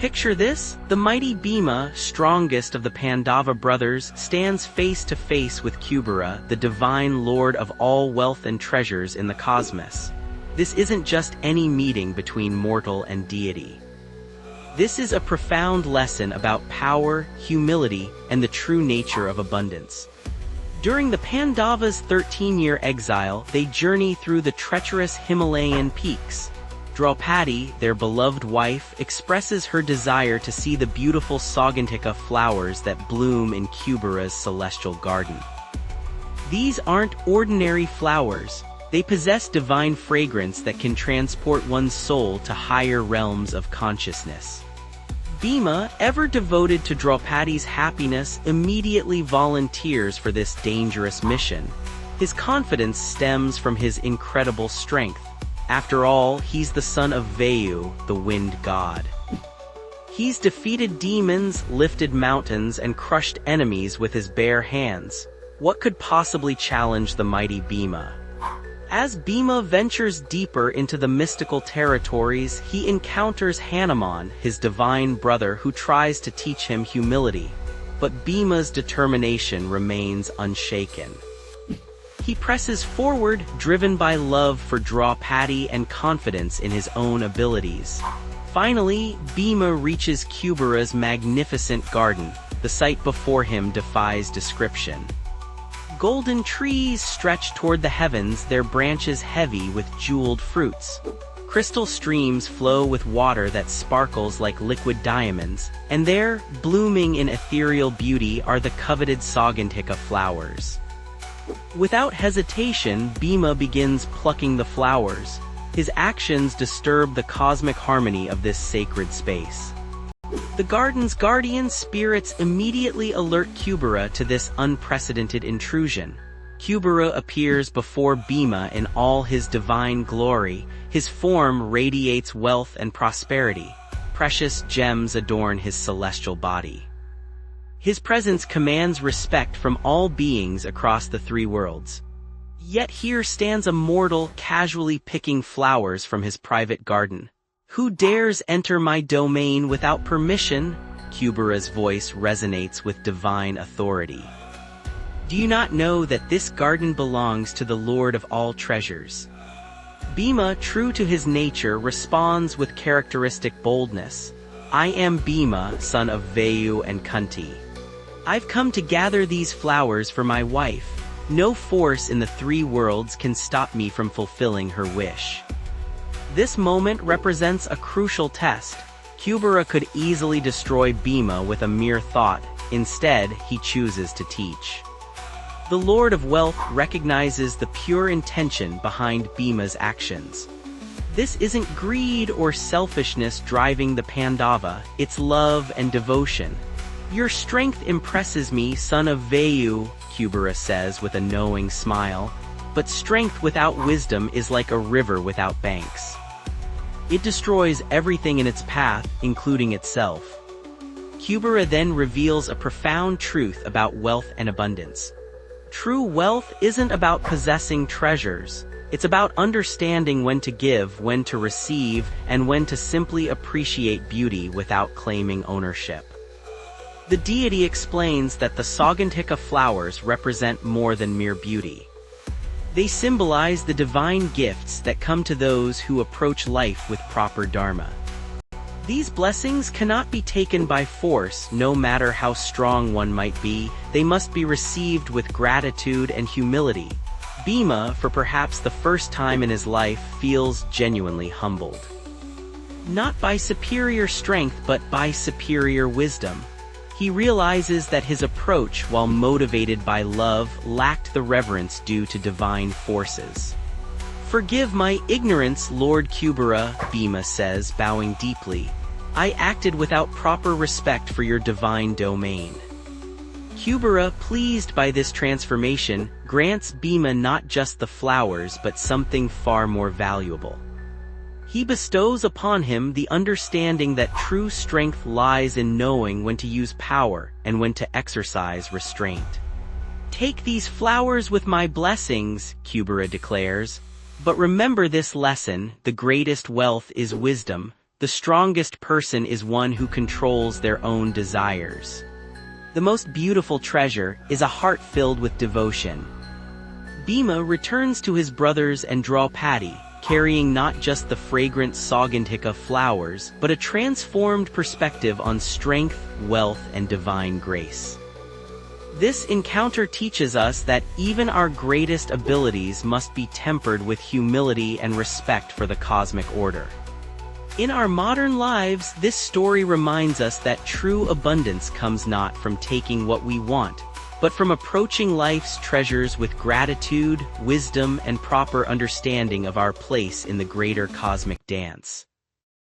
Picture this: the mighty Bhima, strongest of the Pandava brothers, stands face to face with Kubera, the divine lord of all wealth and treasures in the cosmos. This isn't just any meeting between mortal and deity. This is a profound lesson about power, humility, and the true nature of abundance. During the Pandavas' 13-year exile, they journey through the treacherous Himalayan peaks. Draupadi, their beloved wife, expresses her desire to see the beautiful Sagantika flowers that bloom in Kubera's celestial garden. These aren't ordinary flowers. They possess divine fragrance that can transport one's soul to higher realms of consciousness. Bhima, ever devoted to Draupadi's happiness, immediately volunteers for this dangerous mission. His confidence stems from his incredible strength. After all, he's the son of Vayu, the wind god. He's defeated demons, lifted mountains, and crushed enemies with his bare hands. What could possibly challenge the mighty Bhima? As Bhima ventures deeper into the mystical territories, he encounters Hanuman, his divine brother, who tries to teach him humility. But Bhima's determination remains unshaken. He presses forward, driven by love for Draupadi and confidence in his own abilities. Finally, Bhima reaches Kubera's magnificent garden. The sight before him defies description. Golden trees stretch toward the heavens, their branches heavy with jeweled fruits. Crystal streams flow with water that sparkles like liquid diamonds, and there, blooming in ethereal beauty, are the coveted Sagantika flowers. Without hesitation, Bhima begins plucking the flowers. His actions disturb the cosmic harmony of this sacred space. The garden's guardian spirits immediately alert Kubera to this unprecedented intrusion. Kubera appears before Bhima in all his divine glory. His form radiates wealth and prosperity. Precious gems adorn his celestial body. His presence commands respect from all beings across the three worlds. Yet here stands a mortal casually picking flowers from his private garden. "Who dares enter my domain without permission?" Kubera's voice resonates with divine authority. "Do you not know that this garden belongs to the Lord of all treasures?" Bhima, true to his nature, responds with characteristic boldness. "I am Bhima, son of Vayu and Kunti. I've come to gather these flowers for my wife. No force in the three worlds can stop me from fulfilling her wish." This moment represents a crucial test. Kubera could easily destroy Bhima with a mere thought. Instead, he chooses to teach. The Lord of Wealth recognizes the pure intention behind Bhima's actions. This isn't greed or selfishness driving the Pandava, it's love and devotion. "Your strength impresses me, son of Vayu," Kubera says with a knowing smile. "But strength without wisdom is like a river without banks. It destroys everything in its path, including itself." Kubera then reveals a profound truth about wealth and abundance. True wealth isn't about possessing treasures. It's about understanding when to give, when to receive, and when to simply appreciate beauty without claiming ownership. The deity explains that the Sagantika flowers represent more than mere beauty. They symbolize the divine gifts that come to those who approach life with proper dharma. These blessings cannot be taken by force, no matter how strong one might be. They must be received with gratitude and humility. Bhima, for perhaps the first time in his life, feels genuinely humbled. Not by superior strength, but by superior wisdom. He realizes that his approach, while motivated by love, lacked the reverence due to divine forces. "Forgive my ignorance, Lord Kubera," Bhima says, bowing deeply. "I acted without proper respect for your divine domain." Kubera, pleased by this transformation, grants Bhima not just the flowers but something far more valuable. He bestows upon him the understanding that true strength lies in knowing when to use power and when to exercise restraint. "Take these flowers with my blessings," Kubera declares. "But remember this lesson: the greatest wealth is wisdom. the strongest person is one who controls their own desires. The most beautiful treasure is a heart filled with devotion. Bhima returns to his brothers and Draupadi, carrying not just the fragrant Saugandhika flowers, but a transformed perspective on strength, wealth, and divine grace. This encounter teaches us that even our greatest abilities must be tempered with humility and respect for the cosmic order. In our modern lives, this story reminds us that true abundance comes not from taking what we want, but from approaching life's treasures with gratitude, wisdom, and proper understanding of our place in the greater cosmic dance.